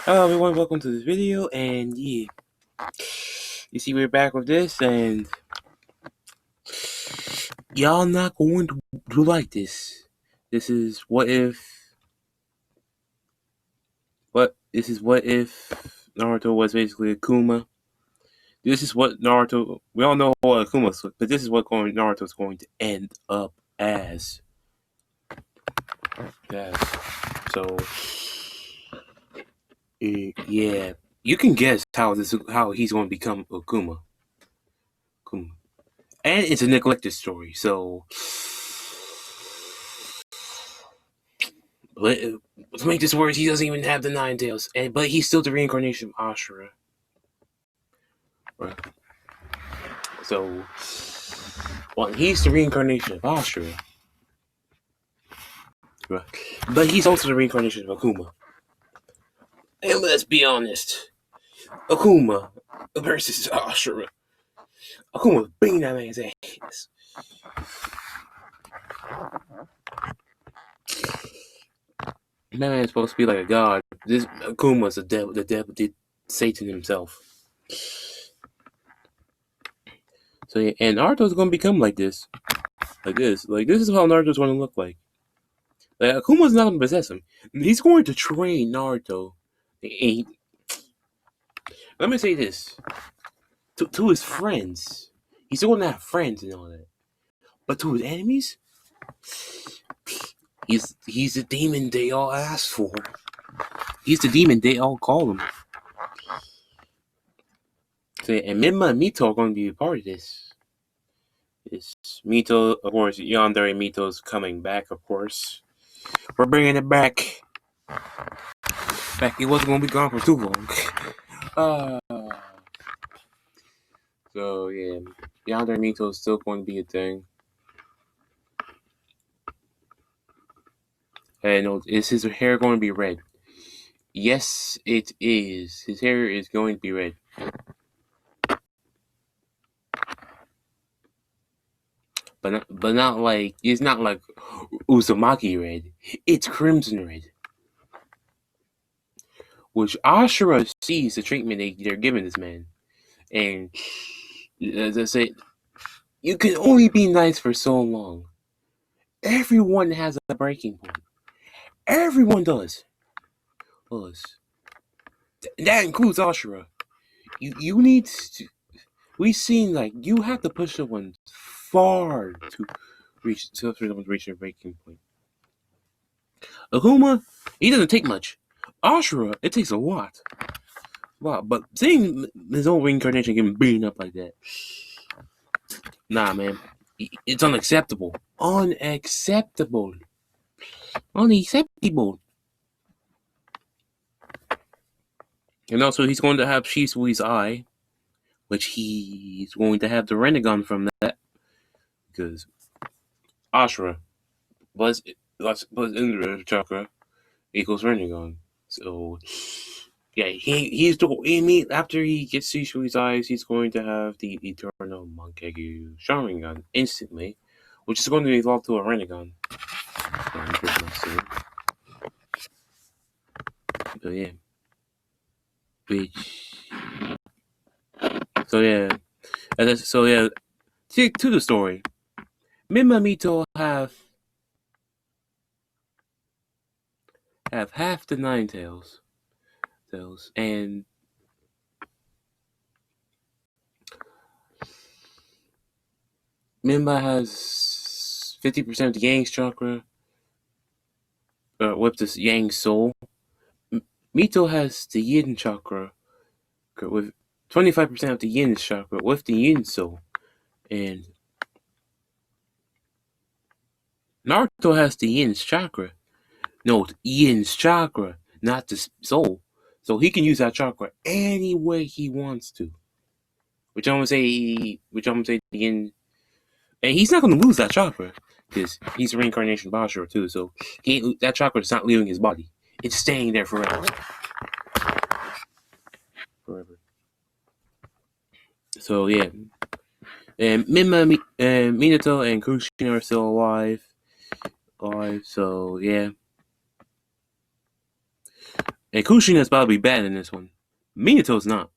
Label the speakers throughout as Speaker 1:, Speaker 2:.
Speaker 1: Hello everyone, welcome to this video, and yeah, you see we're back with this, and y'all not going to like this. This is what if Naruto was basically Akuma. This is what Naruto, we all know what Akuma is, but this is what Naruto is going to end up as. Yes. So, yeah, you can guess how he's going to become Akuma. And it's a neglected story, so to make this worse, he doesn't even have the 9 tails, but he's still the reincarnation of Ashura. Right. So, he's the reincarnation of Ashura, right. But he's also the reincarnation of Akuma. And let's be honest, Akuma versus Ashura. Akuma beating that man's ass. That man's supposed to be like a god. This Akuma's the devil did Satan himself. So yeah, and Naruto's gonna become like this. Like this is how Naruto's gonna look like. Like Akuma's not gonna possess him. He's going to train Naruto. Let me say this. To his friends. He's still gonna have friends and all that. But to his enemies, he's the demon they all ask for. He's the demon they all call him. So, and Minma and Mito are going to be a part of this. This Mito, of course, Yandere Mito's coming back, of course. We're bringing it back. It wasn't going to be gone for too long. So, yeah. Yandere Mito is still going to be a thing. And is his hair going to be red? Yes, it is. His hair is going to be red. But not like, it's not like Uzumaki red. It's crimson red. Which Ashura sees the treatment they're giving this man. And as I say, you can only be nice for so long. Everyone has a breaking point. Everyone does. That includes Ashura. You need to. We've seen like you have to push someone far to reach their breaking point. Akuma, he doesn't take much. Ashura, it takes a lot. Wow, but seeing his own reincarnation getting beaten up like that, nah, man, it's unacceptable. Unacceptable. And also, he's going to have Shisui's eye, which he's going to have the Renegon from that, because Ashura plus Indra chakra equals Renegon. So, yeah, after he gets Shisui's eyes, he's going to have the Eternal Monkegu Sharingan instantly, which is going to evolve to a Renegon. So yeah. So yeah. To the story. Minma Mito have half the 9 tails, and Minma has 50% of the Yang's chakra, with the Yang soul. Mito has the Yin chakra with 25% of the Yin chakra with the Yin soul, and Naruto has the Yin's chakra. No, Yin's chakra, not the soul. So he can use that chakra any way he wants to. Which I'm gonna say the Yin, and he's not gonna lose that chakra because he's a reincarnation of Ashura too. So that chakra is not leaving his body; it's staying there forever. So yeah, and Minma, Minato, and Kushin are still alive. So yeah, And Kushina's probably bad in this one. Minato's not.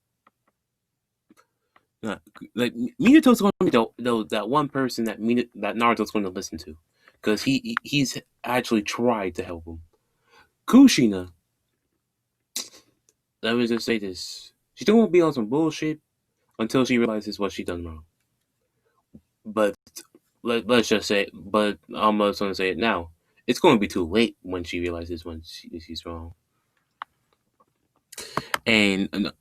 Speaker 1: Like Minato's going to be that one person that Naruto's going to listen to, because he's actually tried to help him. Kushina, let me just say this: she's going to be on some bullshit until she realizes what she done wrong. But let's just say, but I'm just going to say it now. It's going to be too late when she realizes when she's wrong. And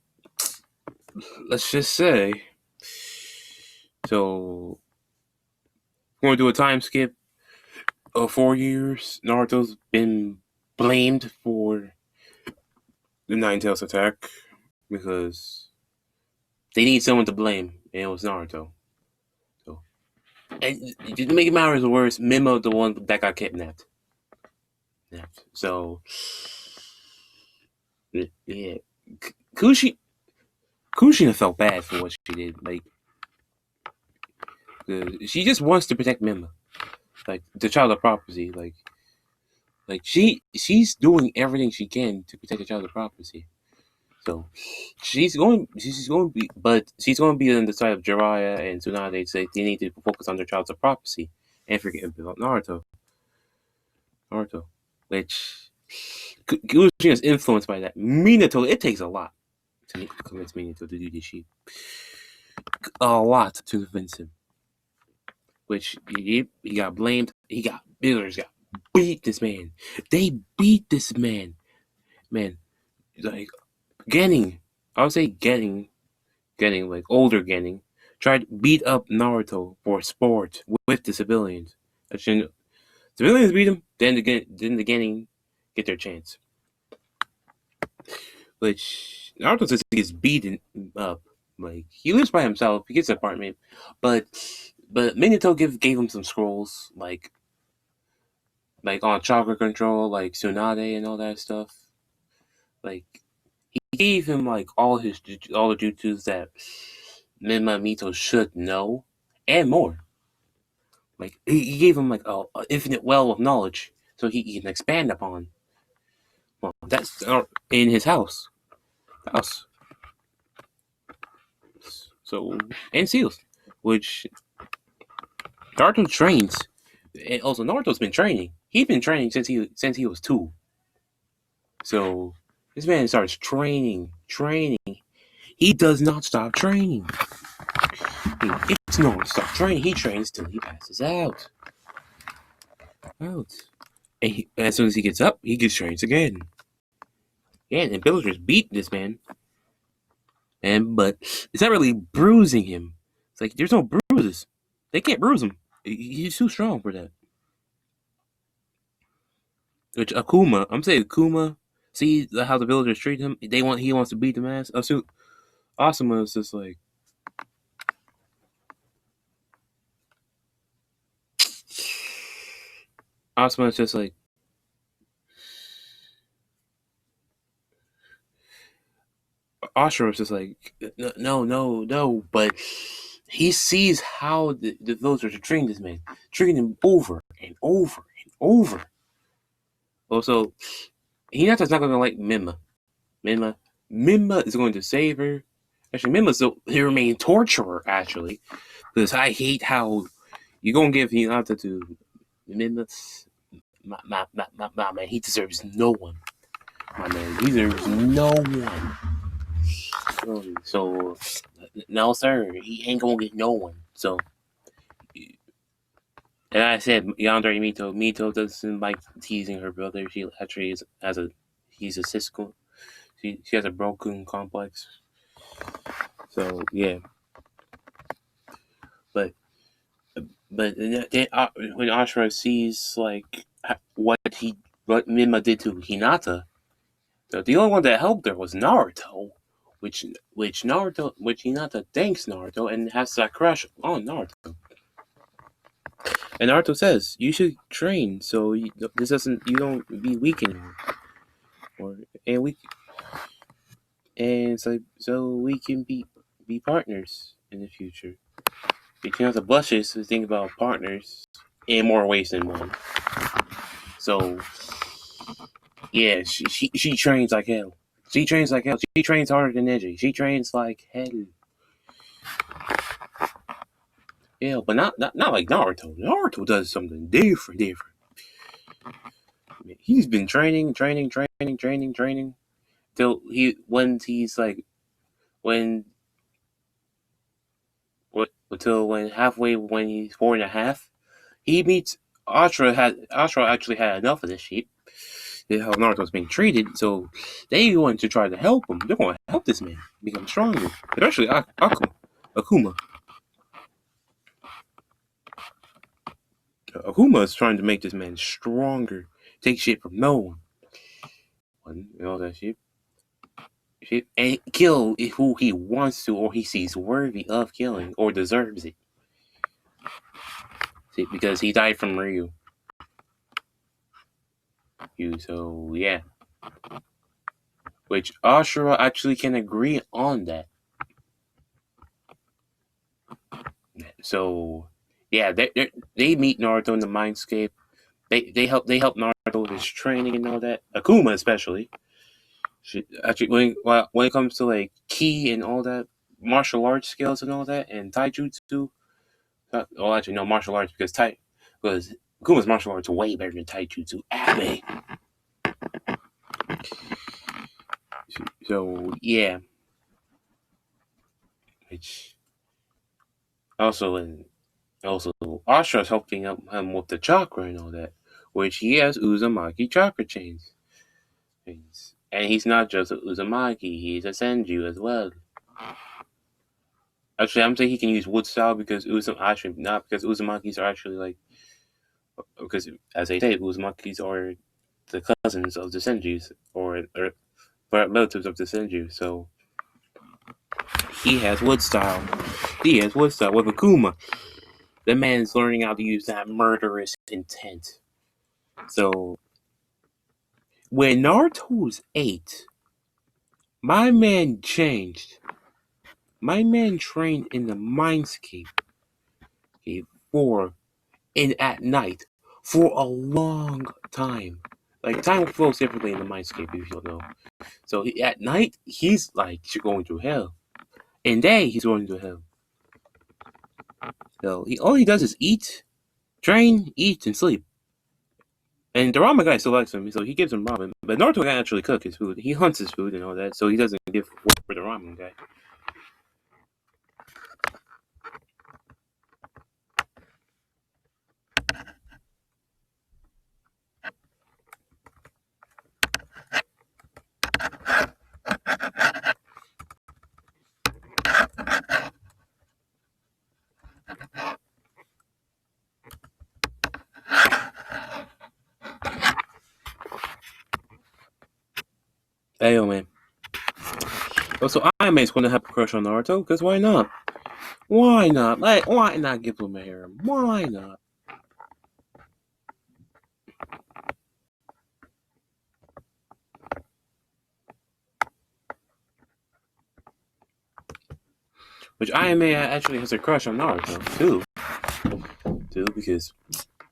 Speaker 1: let's just say, so we're going to do a time skip of 4 years. Naruto's been blamed for the Nine Tails attack because they need someone to blame, and it was Naruto. So, and to make matters worse, Mimo, the one that got kidnapped. So, yeah, Kushina felt bad for what she did. Like, she just wants to protect Mimo, like the child of property. Like she's doing everything she can to protect the child of property. So she's going to be on the side of Jiraiya and Tsunade. Say they need to focus on their child's prophecy and forget about Naruto, which Kushina is influenced by that. Minato, it takes a lot to convince Minato to do this shit. A lot to convince him. Which he got blamed. Villagers got beat this man. They beat this man. Man, like Genin. I would say Genin, like older Genin, tried to beat up Naruto for sport with the civilians. Actually, civilians beat him, then the Genin get their chance. Which Naruto just gets beaten up. Like he lives by himself, he gets an apartment, but Minato gave him some scrolls, like on chakra control, like Tsunade and all that stuff. Like he gave him like all the jutsus that Mito should know and more. Like he gave him like an infinite well of knowledge, so he can expand upon. Well, that's in his house. So and seals, which Naruto trains. And also Naruto's been training. He's been training since he was 2. So this man starts training. He does not stop training. He does not stop training. He trains till he passes out. And as soon as he gets up, he gets trains again. Yeah, and villagers beat this man. But it's not really bruising him. It's like there's no bruises. They can't bruise him. He's too strong for that. Which Akuma, I'm saying Akuma, see how the villagers treat him. He wants to beat them ass. Asuma is just like, Asuma is just like, Ashura is just like, no. But he sees how the villagers are treating this man, treating him over and over and over. Also, Hinata's not going to like Mima. Mima is going to save her. Actually, Mima's the main torturer, actually. Because I hate how you're going to give Hinata to Mima. My man, he deserves no one. My man, he deserves no one. So, no, sir, he ain't going to get no one. So, and I said, Yandere Mito doesn't like teasing her brother. She actually he's a Cisco. She has a broken complex. So yeah, but when Ashura sees like what Mima did to Hinata, the only one that helped her was Naruto, which Hinata thanks Naruto and has that crush on Naruto. And Naruto says you should train so you don't be weak anymore, so we can be partners in the future. Hinata blushes to think about partners in more ways than one. So Yeah, she trains like hell. She trains like hell. She trains harder than Neji. She trains like hell. Yeah, but not like Naruto. Naruto does something different. He's been training till he's like when until when halfway when he's 4.5, he meets Ashra. Ashra actually had enough of this sheep. How Naruto's being treated, so they want to try to help him. They're going to help this man become stronger, especially Akuma. Akuma is trying to make this man stronger, take shit from no one, that shit, and kill who he wants to or he sees worthy of killing or deserves it. See, because he died from Ryu. So yeah, which Ashura actually can agree on that. So yeah, they meet Naruto in the Mindscape. They help Naruto with his training and all that. Akuma especially. Actually, when it comes to like ki and all that, martial arts skills and all that, and taijutsu. Actually, no martial arts because Akuma's martial arts are way better than taijutsu. Anime. So yeah, which also Ashra's helping him with the chakra and all that, which he has Uzumaki chakra chains. And he's not just a Uzumaki, he's a Senju as well. Actually, I'm saying he can use wood style because Uzumakis are actually like, because as they say, Uzumakis are the cousins of the Senjus or relatives of the Senju. So he has wood style. He has wood style with Akuma. The man's learning how to use that murderous intent. So when Naruto was 8, my man changed. My man trained in the Mindscape at night for a long time. Like time flows differently in the Mindscape, if you know. So at night he's like going through hell. In day he's going through hell. So all he does is eat, train, eat, and sleep. And the ramen guy still likes him, so he gives him ramen. But Naruto can actually cook his food. He hunts his food and all that, so he doesn't give work for the ramen guy. Hey, yo, man. Also, Ayame's going to have a crush on Naruto, because why not? Why not? Like, why not give him a harem? Why not? Which Ayame actually has a crush on Naruto, too. Because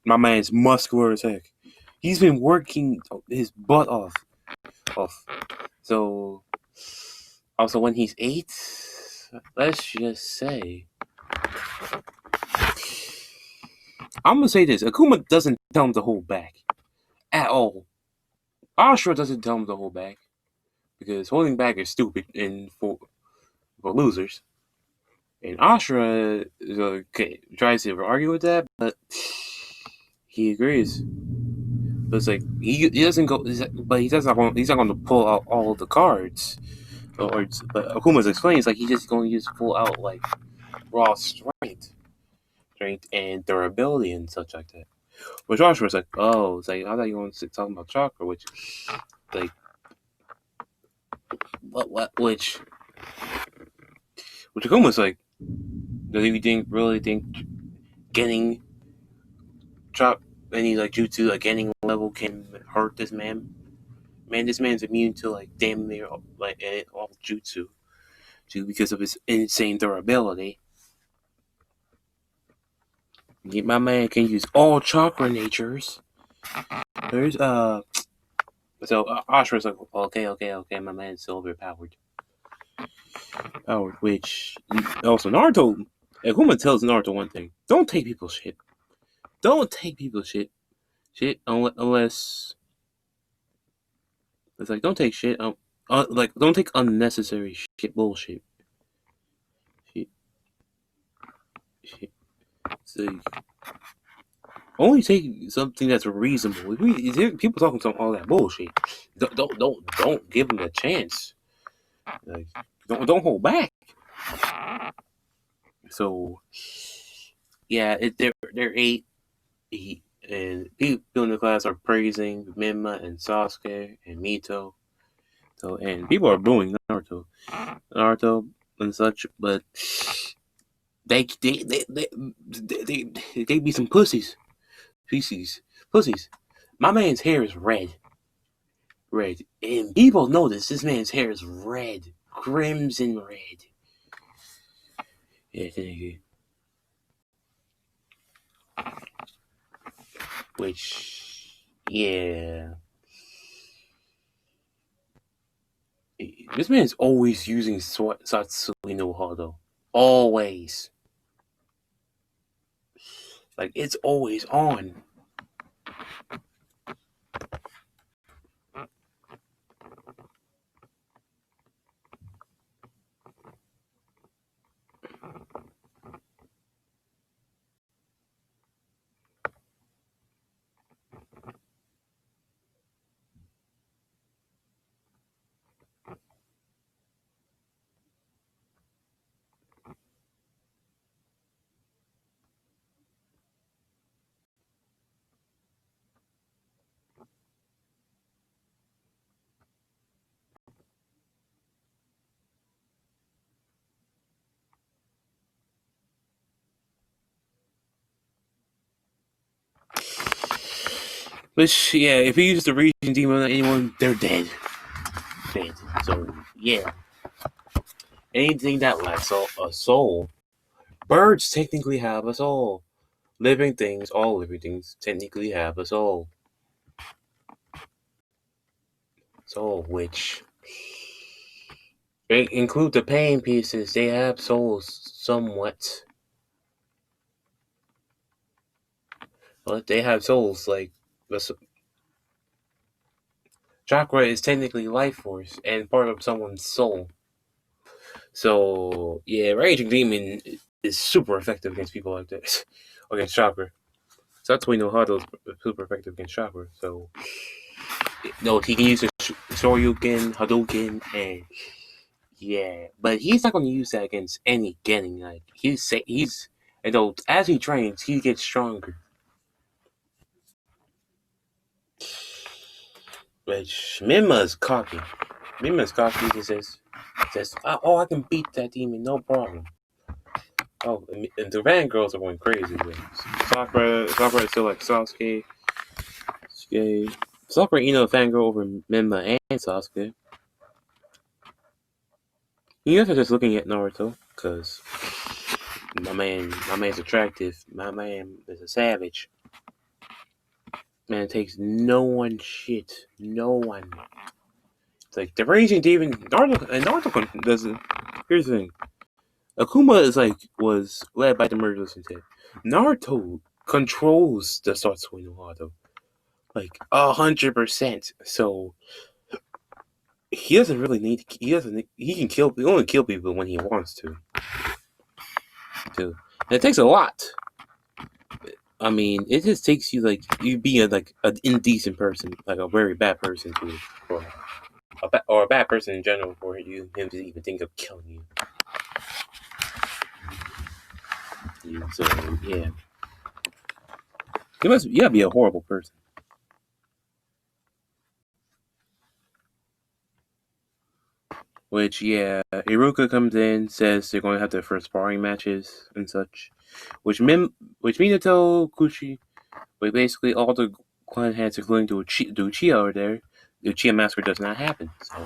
Speaker 1: my man's muscular as heck. He's been working his butt off. So, also when he's 8, let's just say, I'm gonna say this: Akuma doesn't tell him to hold back at all. Ashura doesn't tell him to hold back because holding back is stupid and for losers. And Ashura tries to argue with that, but he agrees. But it's like he doesn't go, but he's not going to pull out all of the cards. But Akuma's explaining it's like he's just going to use full out like raw strength and durability and such like that. Which Ashura's like, oh, it's like I thought you wanted to talk about chakra, which like which Akuma's like, does he really think getting any like jutsu like getting level can hurt this man? Man, this man's immune to like damn near like all jutsu, because of his insane durability. My man can use all chakra natures. There's So Ashura's like, okay, my man's still overpowered. Which also Naruto, Akuma tells Naruto one thing: don't take people's shit. Don't take people's shit. Unless it's like don't take shit. Like don't take unnecessary bullshit. Shit. So only take something that's reasonable. If people talking some all that bullshit, don't give them a chance. Like don't hold back. So yeah, they're 8. And people in the class are praising Mima and Sasuke and Mito. So and people are booing Naruto and such, but they be some pussies. Pussies. My man's hair is red, and people notice this man's hair is red, crimson red. Yeah, thank you. Which, yeah. This man's always using Satsui no Hado. Always. Like, it's always on. Which, yeah, if he uses the Region Demon on anyone, they're dead. So, yeah. Anything that lacks a soul. Birds technically have a soul. All living things technically have a soul. Soul, which they include the pain pieces. They have souls somewhat. But they have souls, like chakra is technically life force and part of someone's soul. So yeah, Raging Demon is super effective against people like this. Against chakra. So that's why we know Hado is super effective against chakra. So no, he can use a Shoryuken, Hadouken, and yeah, but he's not going to use that against any Genin. Like he's and though as he trains, he gets stronger. Which Mima's cocky. He says, "Oh, I can beat that demon, no problem." Oh, and the Van girls are going crazy. Sakura is still like Sasuke. Sakura, fangirl over Mima and Sasuke. You guys are just looking at Naruto, because my man's attractive. My man is a savage. Man takes no one shit. No one. It's like the Raging Demon. Naruto does it. Here's the thing. Akuma was led by the Murderous Intent. Naruto controls the Satsui no Hado. 100%. So he doesn't really need. He can kill. He only kill people when he wants to. And it takes a lot. I mean, it just takes you you being an indecent person, like a very bad person or a bad person in general for him to even think of killing you. So yeah, you gotta be a horrible person. Which yeah, Iruka comes in, says they're going to have their first sparring matches and such. Which Minato, Kushi, but basically all the clan heads, including the Uchiha over there, the Uchiha massacre does not happen. So,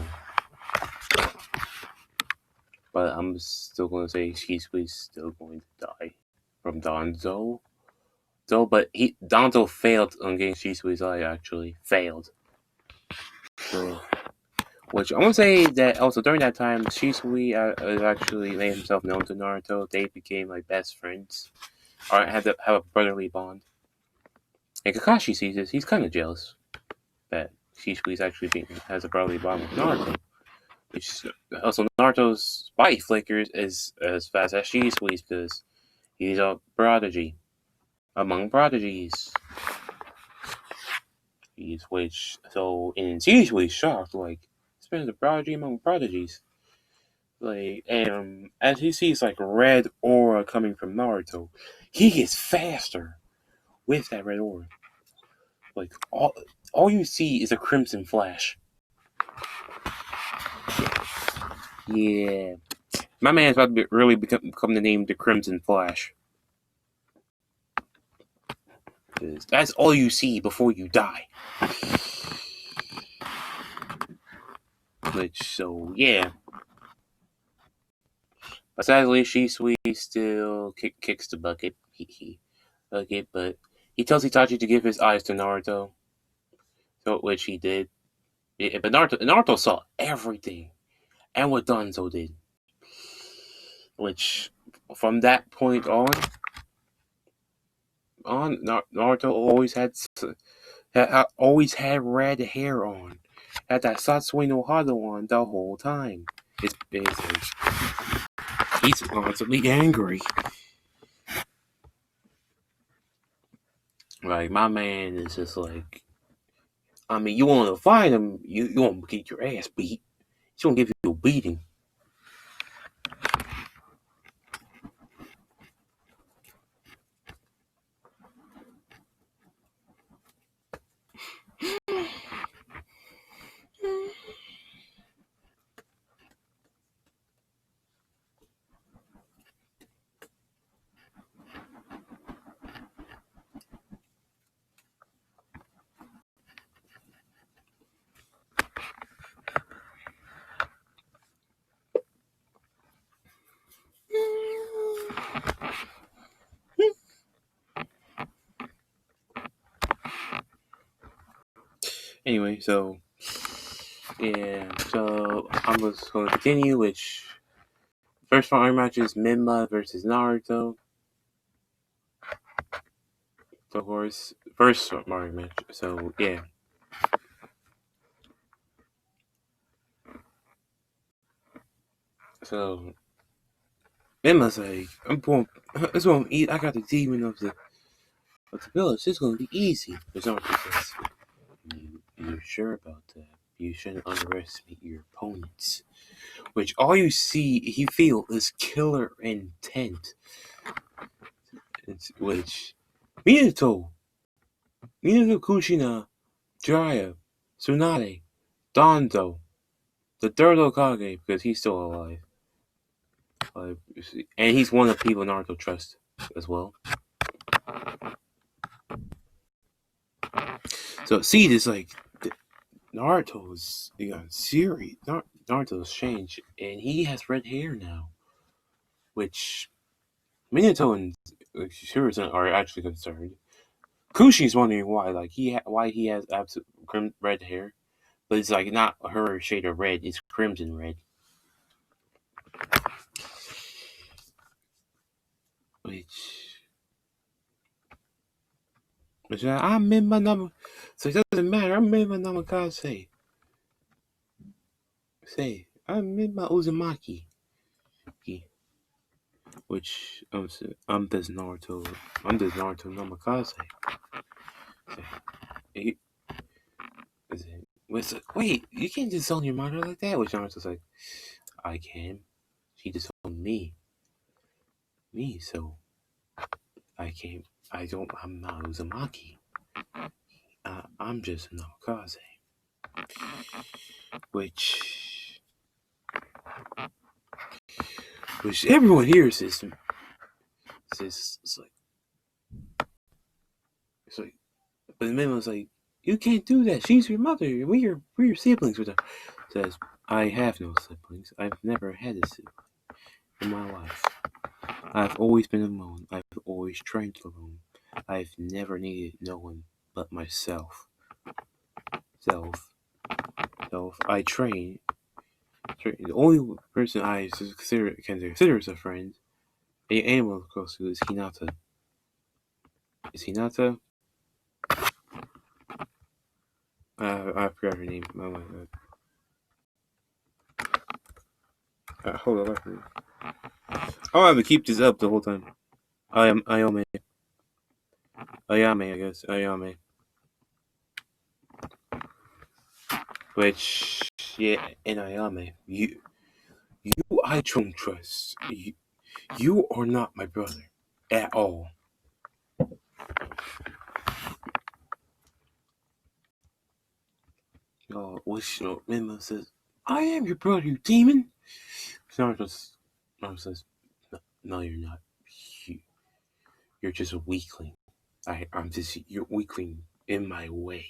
Speaker 1: but I'm still going to say Shisui's still going to die from Danzo. But Danzo failed on getting Shisui's eye. Actually, failed. So, which I want to say that also during that time, Shisui actually made himself known to Naruto. They became like best friends, or have a brotherly bond. And Kakashi sees this; he's kind of jealous that Shisui's actually has a brotherly bond with Naruto. Which also Naruto's body flickers as fast as Shisui's because he's a prodigy among prodigies. And Shisui's shocked, like, this man's a prodigy among prodigies. Like, and as he sees like red aura coming from Naruto, he gets faster with that red aura. Like all you see is a crimson flash. Yeah, my man's about to really become the name the Crimson Flash. That's all you see before you die. So yeah. But sadly, Shisui still kicks the bucket. But he tells Itachi to give his eyes to Naruto, so which he did. Yeah, but Naruto saw everything, and what Danzo did. Which, from that point on, Naruto always had red hair on, had that Satsui no Hado on the whole time. It's he's constantly angry. Like, my man is just like, I mean, you want to fight him, you want to get your ass beat. He's going to give you a beating. Anyway, so I'm just going to continue, which first fight match is Minma versus Naruto. Of course, first Mario match. So yeah. So Minma's like, I'm going to eat. I got the demon of the village. It's going to be easy. But Naruto says, you're sure about that? You shouldn't underestimate your opponents. Which all you feel is killer intent. Which Minato Kushina, Jiraiya, Tsunade, Danzo, the third Hokage, because he's still alive. And he's one of the people Naruto trusts as well. So see this like Naruto's serious. Naruto's changed, and he has red hair now, which Minato and Hiruzen are actually concerned. Kushi's wondering why, like why he has absolute red hair, but it's like not her shade of red; it's crimson red. Which I'm in my number, so it doesn't matter. I'm in my Namakase. Say, I'm in my Uzumaki. Which I'm this Naruto Namakase. Wait, you can't disown your mother like that. Which Naruto's like, I can. She disowned me. So I can't. I'm not Uzumaki. I'm just a Namikaze. Which everyone hears this. It's like, but the man was like, you can't do that. She's your mother. We're your siblings. With her. Says, I have no siblings. I've never had a sibling in my life. I've always been alone. I've always trained alone. I've never needed no one but myself. So if I train, the only person I can consider as a friend, anyone close to, is Hinata. Is Hinata? I forgot her name. Oh my god. Hold on. I'll have to keep this up the whole time. I am Ayame. Ayame, I guess. Ayame. Which, yeah, and Ayame. You I don't trust. You are not my brother. At all. Which, Mima says, I am your brother, you demon. Naruto says, no, you're not. You're just a weakling. I'm just your weakling in my way.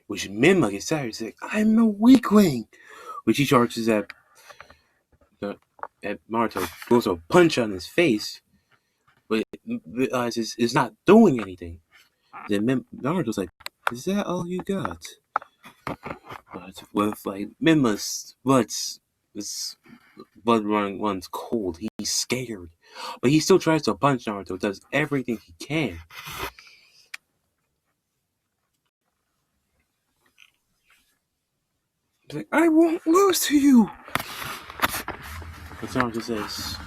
Speaker 1: Which Mima gets tired. He's like, I'm a weakling. Which he charges at Naruto, goes to punch on his face, but realizes it's not doing anything. Then Naruto's like, is that all you got? But with like Mima's blood runs cold. He's scared, but he still tries to punch Naruto. Does everything he can. He's like, I won't lose to you. But Naruto says,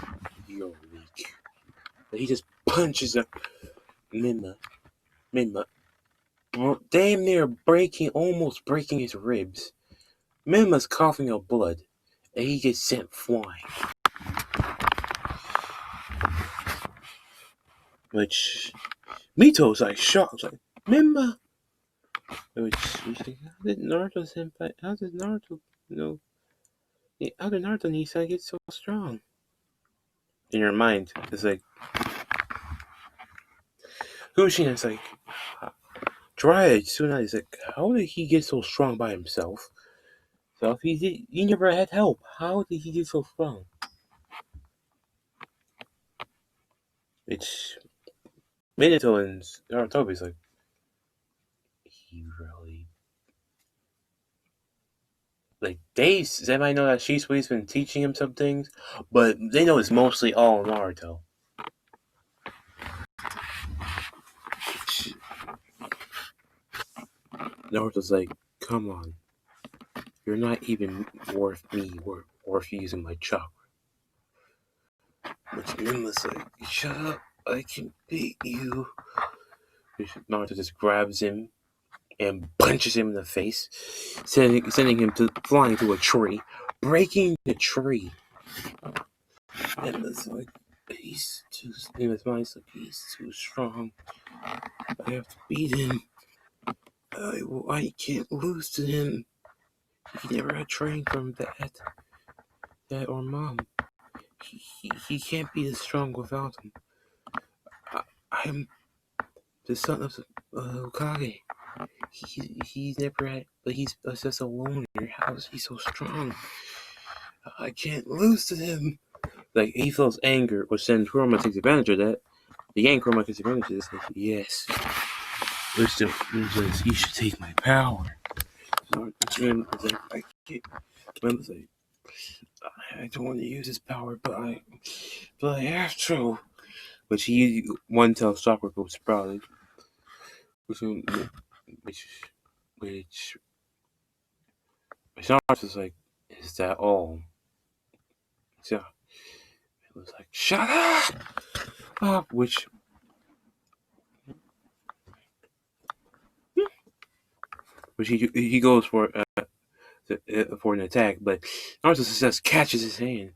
Speaker 1: you're weak. But he just punches Mima, damn near almost breaking his ribs. Mima's coughing up blood, and he gets sent flying. Which Mito's like shocked, like Mima. Which he's like, how did Naruto know? How did Naruto Nissan get so strong? In your mind, it's like Kushina's like Jiraiya Tsunade is like, how did he get so strong by himself? So if he never had help, how did he get so strong? It's Minato and Naruto's like, he really like they might know that Shisui's been teaching him some things, but they know it's mostly all Naruto. Naruto's like, come on, you're not even worth using my chakra. Which Minma's like, shut up, I can beat you. Naruto just grabs him and punches him in the face, sending him flying to a tree, breaking the tree. And it's like, he's too strong. I have to beat him. I can't lose to him. He never had training from Dad or Mom. He can't be as strong without him. I'm the son of Hokage. He's never had, but he's just alone in your house. He's so strong. I can't lose to him. Like, he feels anger, which then Kurama takes advantage of that. The Yang Kurama takes advantage of this. Like, yes. Which says, you should take my power. So it's like, I can't. It's like, I don't want to use his power, but I have to. Which one tells chakra goes sprouting. Which Sarge is like, is that all? So it was like, shut up! Which he goes for an attack, but Naruto just catches his hand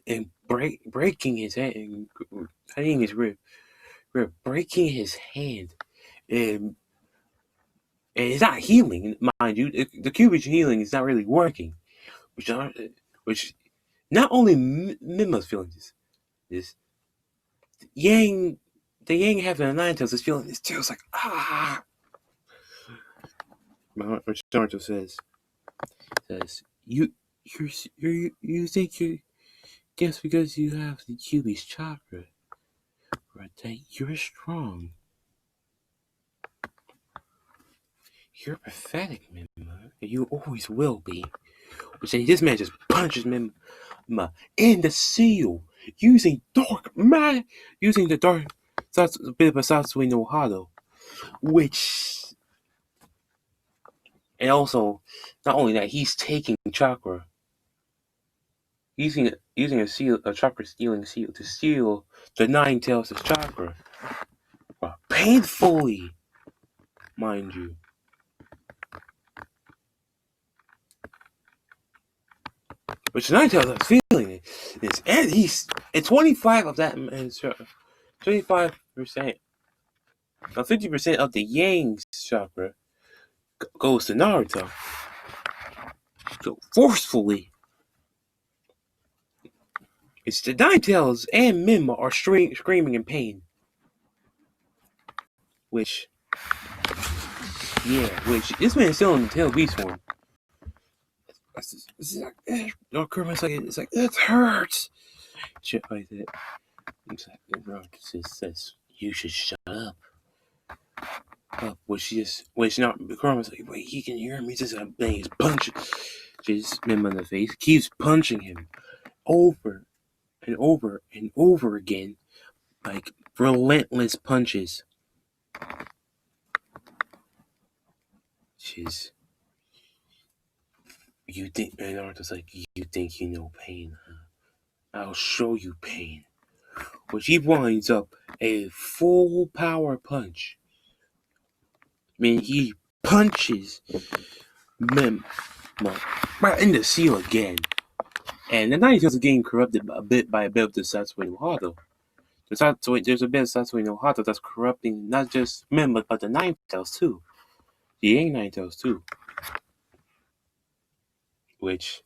Speaker 1: and breaking his hand, cutting his rib, breaking his hand, and it's not healing, mind you. The Cubic healing is not really working, which not only Mima's feeling this the Yang having a Nine Tails is feeling this too. It's like Which Naruto says you think you guess because you have the Kyuubi's chakra, right? That you're strong. You're pathetic, Mima. You always will be. Which this man just punches Mima in the seal using the dark a bit of a Satsui no Hado, which, and also not only that, he's taking chakra, using a chakra stealing seal to steal the Nine Tails' chakra, painfully, mind you. Which the Nine Tails is feeling this, and he's at 25 of that man's 25%, now 50% of the Yang's chakra goes to Naruto. So forcefully, it's the Nine Tails and Mima are screaming in pain. Which this man is still in the tail beast form. It's like it hurts. Shit like that. It's like Naruto says you should shut up. Which not Kurama's like, wait, he can hear me. Just he's punching. Just Mima in the face, keeps punching him over and over and over again, like relentless punches. You think, and Naruto's like, you think you know pain, huh? I'll show you pain. Which he winds up a full power punch. I mean, he punches Mima right in the seal again. And the Nine Tails are getting corrupted a bit by a bit of the Satsui no Hado. There's a bit of Satsui no Hado that's corrupting not just Mima, but the Nine Tails too. The Yang Nine Tails too. Which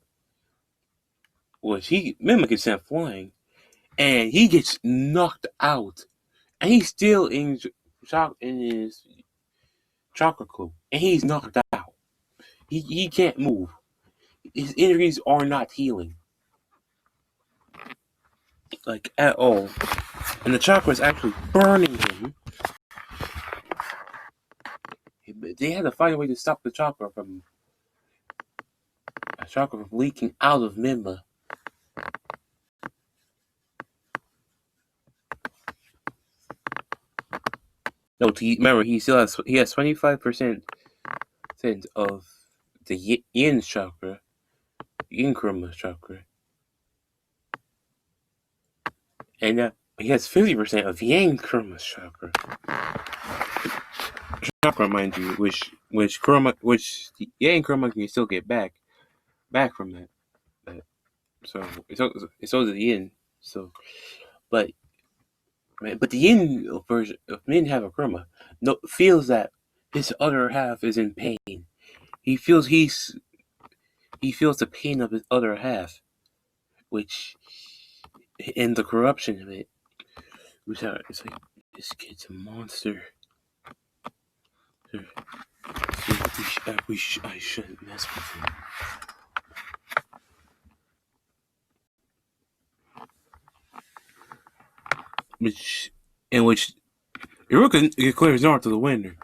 Speaker 1: Mima gets sent flying, and he gets knocked out, and he's still in his chakra clue, and he's knocked out. He can't move. His injuries are not healing, like at all, and the chakra is actually burning him. They had to find a way to stop the chakra from leaking out of Mima. No, remember he has 25% of the Yin chakra, Yin Kurama's chakra, and he has 50% of Yang Kurama's chakra. Chakra, mind you, which the Yang Kurama can still get back from that. So it's all the Yin. So, but the Yin version of Min have a Kurama feels that his other half is in pain. He feels the pain of his other half, which, and the corruption of it, it's like, this kid's a monster. I shouldn't mess with him. Which Iruka declares Naruto the winner,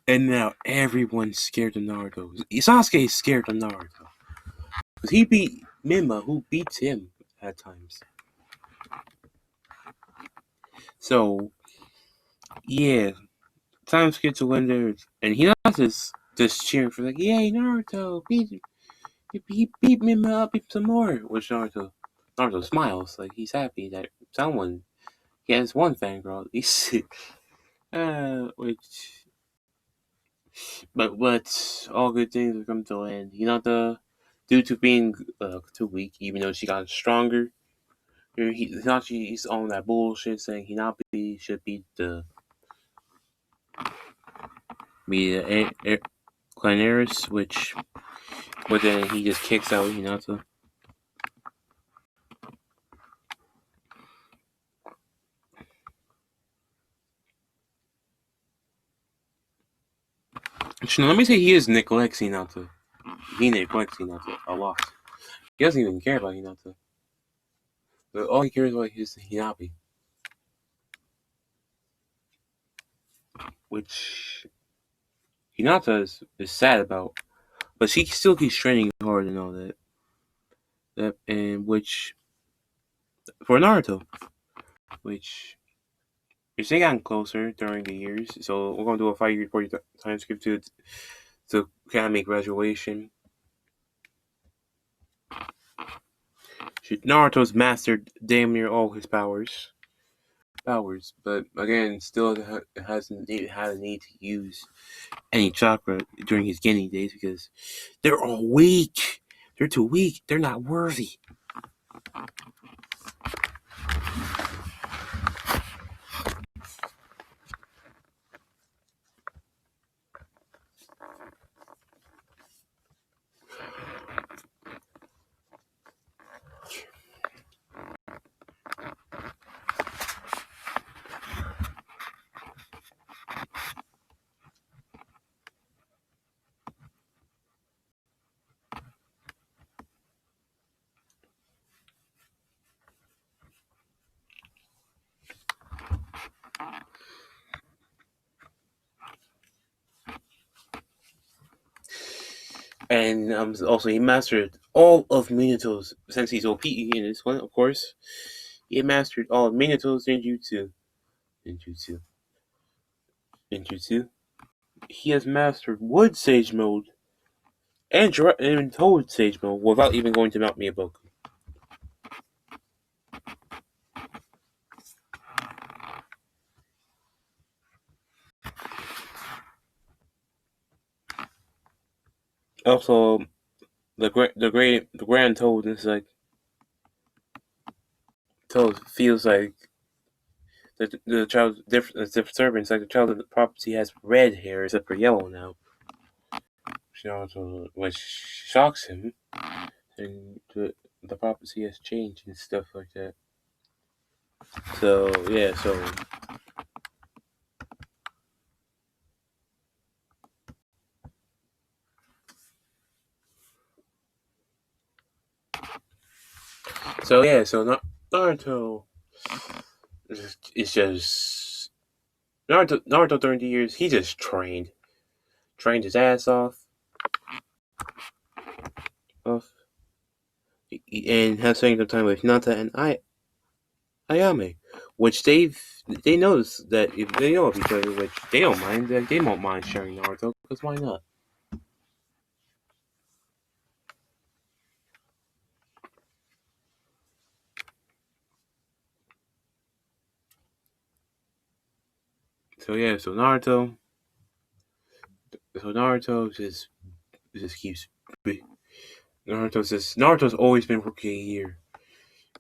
Speaker 1: and now everyone's scared of Naruto. Sasuke is scared of Naruto because he beat Mima, who beats him at times. So yeah, times get to when there, and he not just cheering for like, yay, Naruto he beat Mima up, beat some more. Which Naruto smiles like he's happy that someone he has one fangirl at least. But all good things will come to an end. Due to being too weak, even though she got stronger, he's on that bullshit saying Hinata should be the Clanaris, but then he just kicks out Hinata. Let me say he neglects Hinata. He neglects Hinata a lot. He doesn't even care about Hinata. But all he cares about is Hinabi. Which Hinata is sad about, but she still keeps training hard and all that. And which for Naruto, which they gotten closer during the years. So we're gonna do a 5-year time skip to Academy graduation. Naruto's mastered damn near all his powers, but again, still hasn't had a need to use any chakra during his Genin days because they're all weak. They're too weak. They're not worthy. And also, he mastered all of Minato's, since he's OP in this one, of course. He mastered all of Minato's ninjutsu. He has mastered Wood Sage mode and Toad Sage mode without even going to Mount Miyaboku. Also, the Grand Toad is like Toad feels like the child's disturbance, like the child of the property has red hair except for yellow now. Which shocks him, and the prophecy has changed and stuff like that. So yeah, so Naruto is just Naruto during the years he just trained his ass off, and has spent some time with Hinata and Ayame, which they notice that if they know of each other, which they don't mind, they won't mind sharing Naruto because why not? So yeah, so Naruto just keeps. Naruto's always been rookie of the year.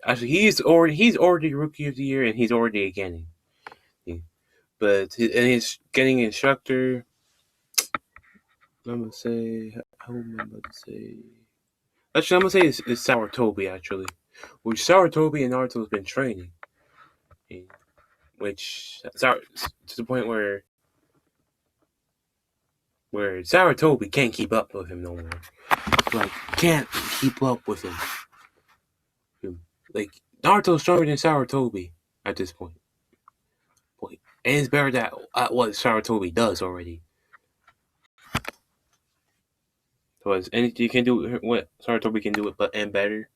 Speaker 1: Actually, he's already rookie of the year, and he's already a Genin. But he's getting instructor. I'm gonna say, how am I about to say? Actually, I'm gonna say it's Sarutobi actually, which Sarutobi and Naruto's been training, which to the point where Sarutobi can't keep up with him no more. Like, can't keep up with him. Like, Naruto's stronger than Sarutobi at this point. And it's better at what Sarutobi does already. So as anything you can do what Sarutobi can do it but and better.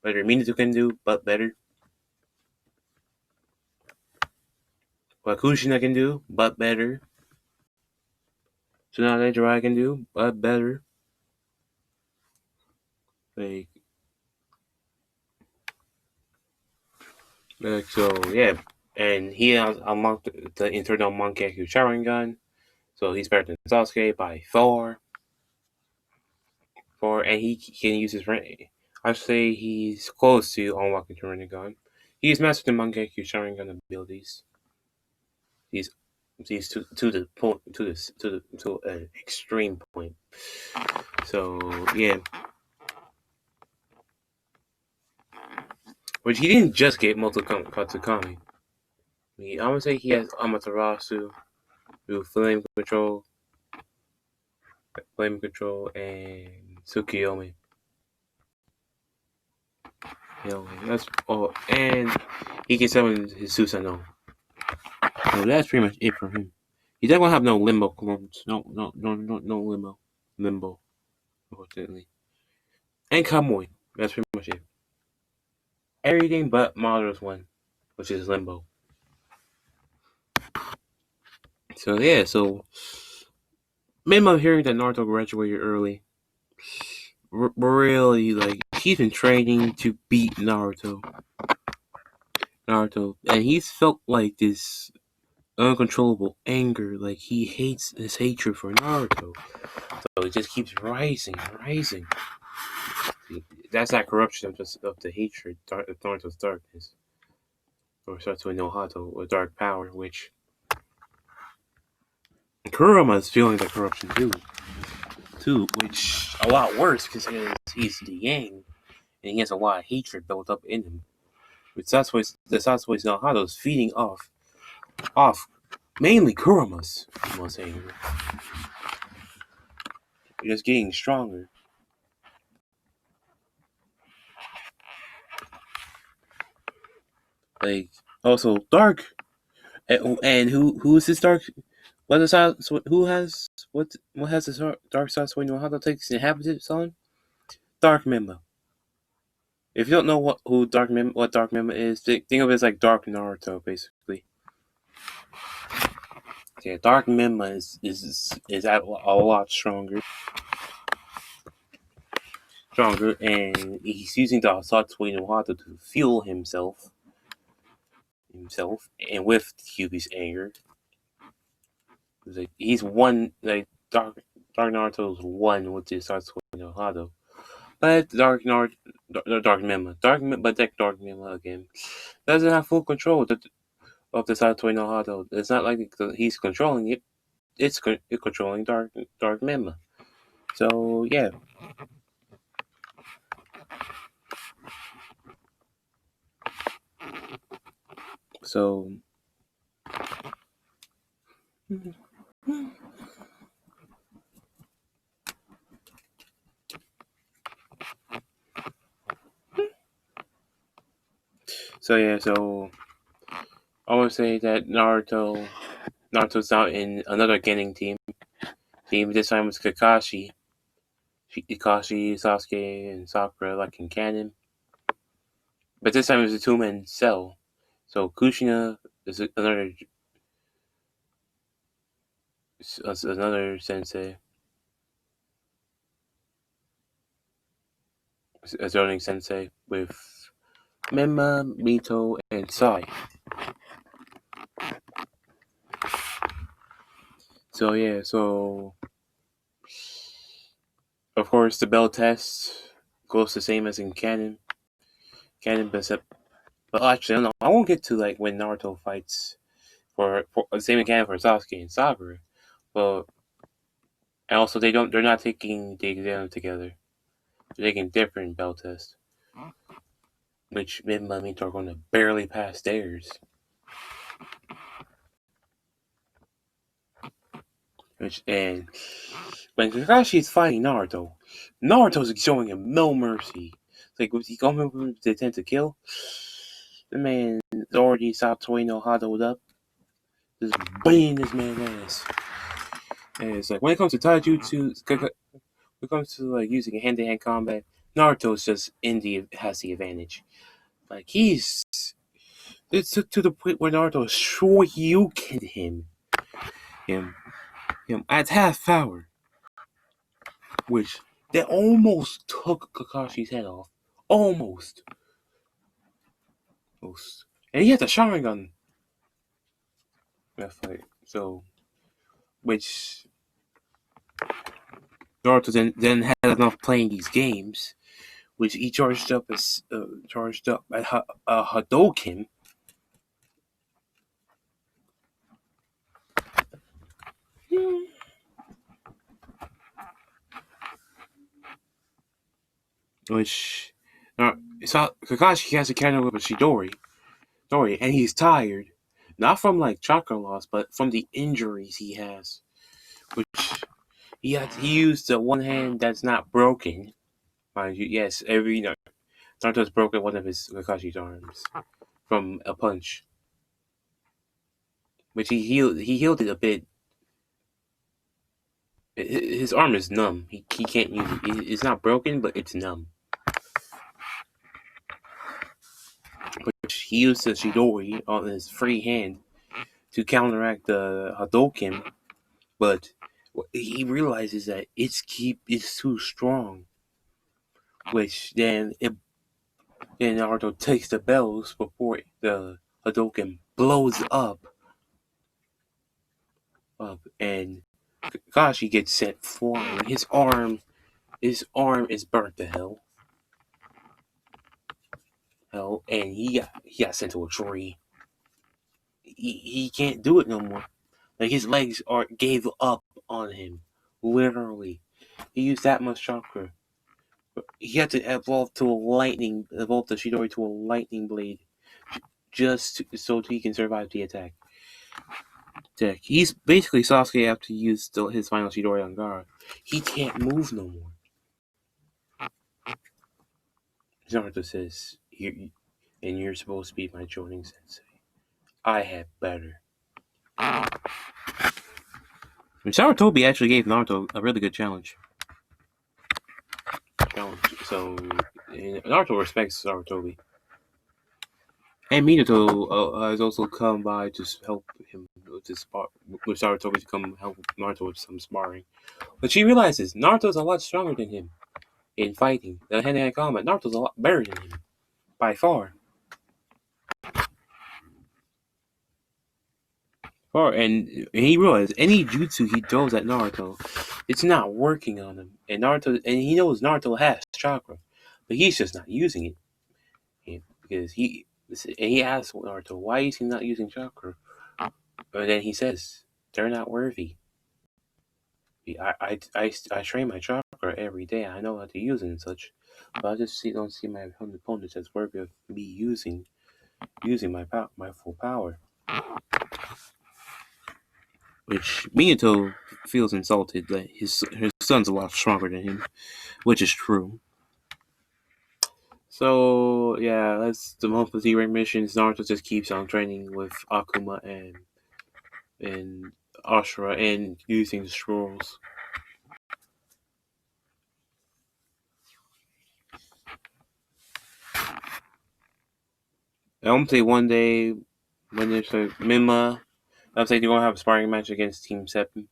Speaker 1: Better Minato can do, but better. What Kushina can do, but better. Tsunade Jiraiya can do, but better. Like so, yeah. And he has unlocked the internal Mangekyou Sharingan, so he's better than Sasuke by far. And he can use his rank. I say he's close to unlocking the Rinnegan. He's mastered the Mangekyou Sharingan abilities. He's to the point to an extreme point. So yeah, which he didn't just get multiple Katsukami. I would say he has Amaterasu, with Flame Control, and Tsukiyomi. That's all. And he can summon his Susanoo. So that's pretty much it for him. He's not gonna have no limbo clones. No limbo, unfortunately. And Kamuy. That's pretty much it. Everything but Madara's one, which is Limbo. So yeah, so maybe I'm hearing that Naruto graduated early. Really, like, he's been training to beat Naruto, and he's felt like this uncontrollable anger, like he hates his hatred for Naruto. So it just keeps rising. That's that corruption of the hatred of Naruto's darkness, or Satsui no Hato, or dark power, which Kurama is feeling that corruption too, which a lot worse because he's the Yang, and he has a lot of hatred built up in him. Which the Satsui no Hato is feeding off mainly Kurama's anger. Just getting stronger. Like, also dark, and who's this dark? What is who has what has this dark Satsui no Hato takes inhabitants on? Dark Member. If you don't know what Dark Member is, think of it as like Dark Naruto, basically. Yeah, Dark Member is a lot stronger, and he's using the Satsui no Hato to fuel himself, and with Kyuubi's anger. Like, he's one, like, Dark Naruto's one with the Satsui no Hato. But Dark Member but that Dark Member again doesn't have full control of the Satsui no Hato. It's not like he's controlling it; it's controlling Dark Member. So yeah. So yeah. So I would say that Naruto's out in another Genin team. This time was Kakashi, Sasuke, and Sakura, like in canon. But this time it was a two-man cell. So Kushina is another sensei, a zoning sensei, with Menma, Mito, and Sai. So yeah, so of course the bell test goes the same as in canon, but actually I won't get to like when Naruto fights for the same in canon for Sasuke and Sakura, but and also they're not taking the exam together. They're taking different bell tests, which Menma and Mito are going to barely pass theirs. And when Kakashi is fighting Naruto's showing him no mercy. It's like, was he coming with the intent to kill? The man already Satsui no Hato'd up. Just beating this man's ass. And it's like, when it comes to taijutsu, when it comes to like using hand-to-hand combat, Naruto's just has the advantage. Like, it's to the point where Naruto shoryukened him at half power, which they almost took Kakashi's head off. Almost. And he had a Sharingan that fight. So, which Naruto then had enough playing these games, which he charged up at Hadouken. Which Kakashi has a counter with a Chidori, and he's tired, not from like chakra loss, but from the injuries he has. Which he used the one hand that's not broken, mind you. Yes, Naruto's broken one of his Kakashi's arms from a punch, which he healed it a bit His arm is numb. He can't use it. It's not broken, but it's numb. But he used the Chidori on his free hand to counteract the Hadouken, but he realizes that it's too strong. Which then Naruto takes the bells before the Hadouken blows up, and Kakashi gets set flying. His arm is burnt to hell, and he got sent to a tree. He can't do it no more. Like his legs gave up on him, literally. He used that much chakra. He had to evolve the Chidori to a lightning blade, so he can survive the attack. He's basically Sasuke after he used his final Chidori on Gaara. He can't move no more. Naruto says, you're supposed to be my Jonin sensei. I have better. And Sarutobi actually gave Naruto a really good challenge. So Naruto respects Sarutobi. And Minato has also come by to help him with Sarutobi to come help Naruto with some sparring. But she realizes Naruto's a lot stronger than him in fighting. The hand-to-hand combat, Naruto's a lot better than him. By far. And he realizes any jutsu he throws at Naruto, it's not working on him. And he knows Naruto has chakra, but he's just not using it. Because he asks Naruto, why is he not using chakra? And then he says, they're not worthy. I train my chakra every day. I know how to use it and such, but I just don't see my opponents as worthy of me using my full power. Which Minato feels insulted that his son's a lot stronger than him, which is true. So yeah, that's the month of Z-Rank missions. Naruto just keeps on training with Akuma and Ashura and using the scrolls. I'm say one day when there's a Mima, I'm saying they're gonna have a sparring match against Team 7.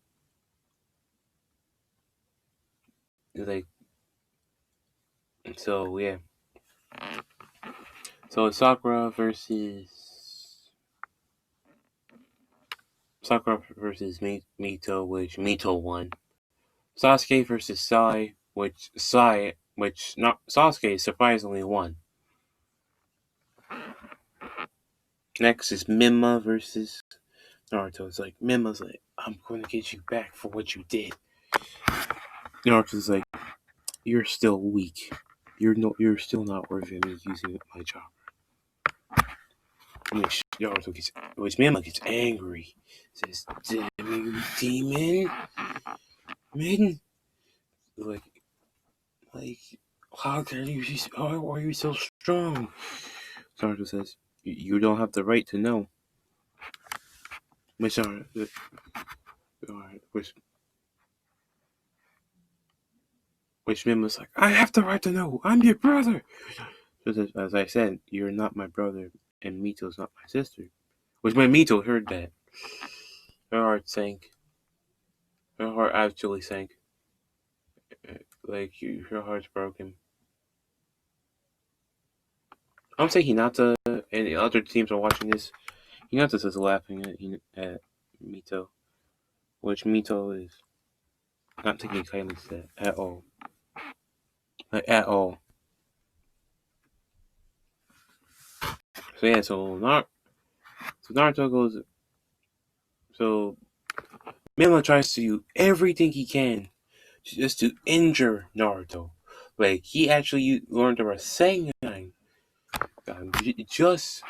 Speaker 1: So yeah. So it's Sakura versus Mito, which Mito won. Sasuke versus Sai, which Sasuke surprisingly won. Next is Mima versus Naruto. It's like Mima's like, I'm going to get you back for what you did. Naruto's like, you're still weak. You're still not worthy of me using my chakra. Which Mima gets angry. Says, damn you, demon. Man. Like, how are you so strong? Naruto says, you don't have the right to know. Which Mima's like, I have the right to know. I'm your brother. So as I said, you're not my brother, and Mito's not my sister. Which when Mito heard that, her heart sank. Her heart actually sank. Her heart's broken. I'm saying Hinata and the other teams are watching this. Hinata's just laughing at Mito, which Mito is not taking kindly to that at all. At all. So yeah, so Naruto goes. So Mima tries to do everything he can just to injure Naruto. Like he actually learned the Rasengan. Just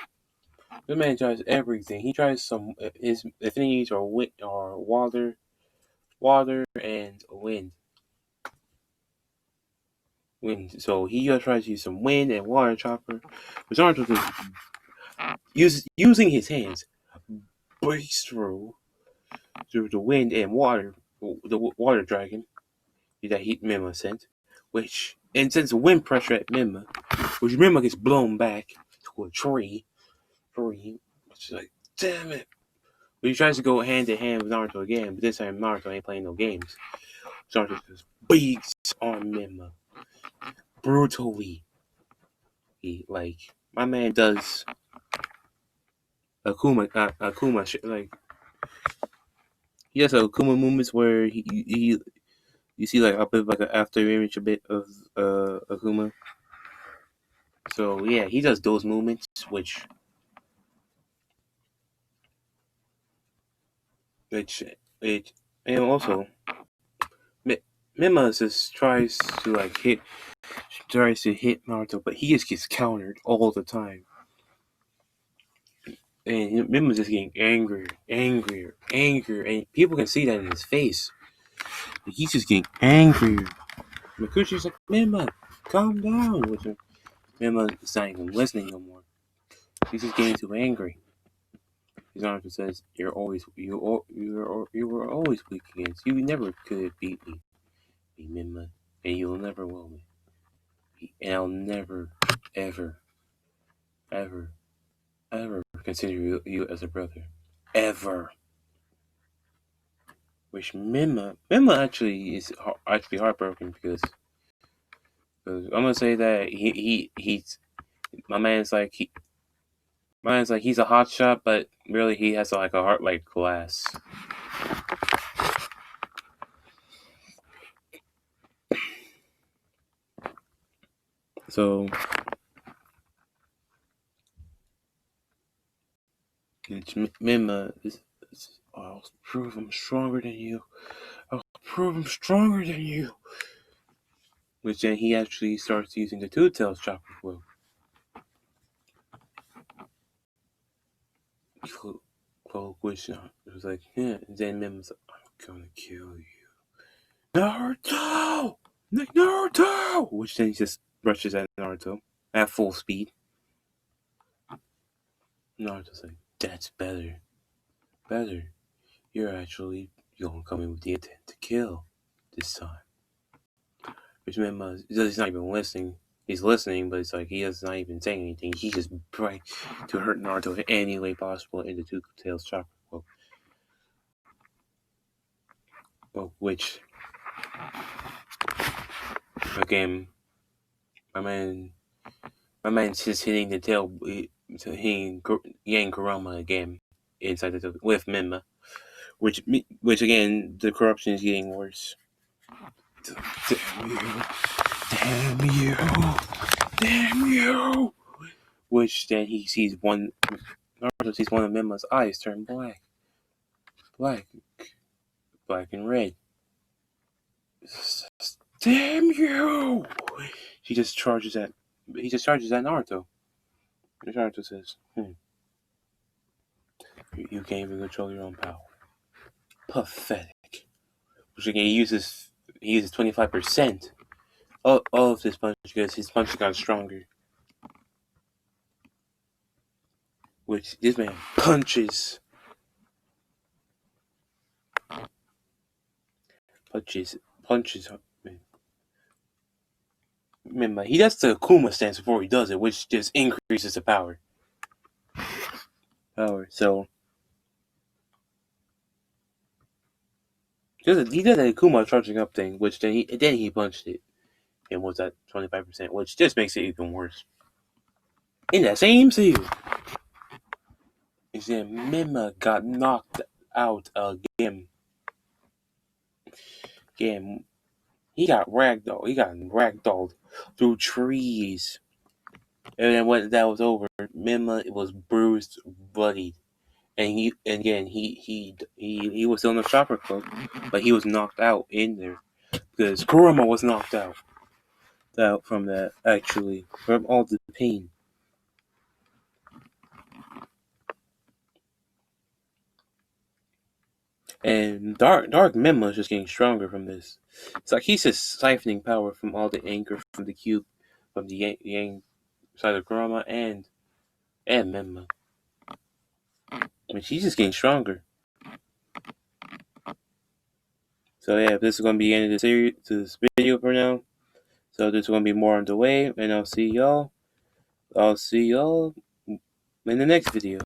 Speaker 1: the man tries everything. He tries his affinities are water and wind. So he just tries to use some wind and water chakra. But Naruto using his hands breaks through the wind and water the water dragon that Mima sent, and sends wind pressure at Mima, which Mima gets blown back to a tree. Which is like, damn it. But he tries to go hand to hand with Naruto again, but this time Naruto ain't playing no games. So Naruto just beats on Mima brutally. My man does Akuma shit. He has Akuma movements where he you see like a bit like an after image a bit of Akuma. So yeah, he does those movements, which and also Mima just tries to hit Naruto, but he just gets countered all the time. And Mima's just getting angrier, and people can see that in his face. He's just getting angrier. Makuchi's like, Mima, calm down. Mima is not even listening no more. He's just getting too angry. His Naruto says, you were always weak against. You never could beat me, Mima, and you'll never will me. And I'll never, ever, ever, ever consider you as a brother. Ever. Which Mima actually is actually heartbroken because I'm gonna say that he's he's a hot shot, but really he has like a heart like glass. So Mima is I'll prove I'm stronger than you. I'll prove I'm stronger than you. Which then he actually starts using the Two Tails chakra flow. Which it was like, yeah. And then Mima's like, I'm gonna kill you, Naruto, Naruto. Which then he just rushes at Naruto at full speed. Naruto's like, that's better. You're gonna come in with the intent to kill this time. Which Mima, he's not even listening. He's listening, but it's like he's not even saying anything. He's just trying to hurt Naruto in any way possible in the Two Tails chakra flow. Well, which again, my man's just hitting the tail, hitting Yang Kurama again inside the with Mima, which again the corruption is getting worse. Damn you! Which then he sees Naruto sees one of Mima's eyes turn black and red. Damn you! He just charges at Naruto. And Naruto says, you can't even control your own power. Pathetic. Which again, he uses 25% of this punch because his punch got stronger. Which this man punches. Remember, he does the Akuma stance before he does it, which just increases the power. So he did the Akuma charging up thing, which then he punched it, and was at 25%, which just makes it even worse. In that same scene, he said Mima got knocked out again. Again, he got ragdolled. He got ragdolled through trees. And then when that was over, Mima was bruised, bloodied, and he was still in the chopper club, but he was knocked out in there because Kurama was knocked out from that actually from all the pain. And Dark Mima is just getting stronger from this. It's like he's just siphoning power from all the anger from the cube, from the Yang side of Kurama and Mima. I mean, she's just getting stronger. So yeah, this is going to be the end of the series, this video for now. So there's going to be more on the way, and I'll see y'all in the next video.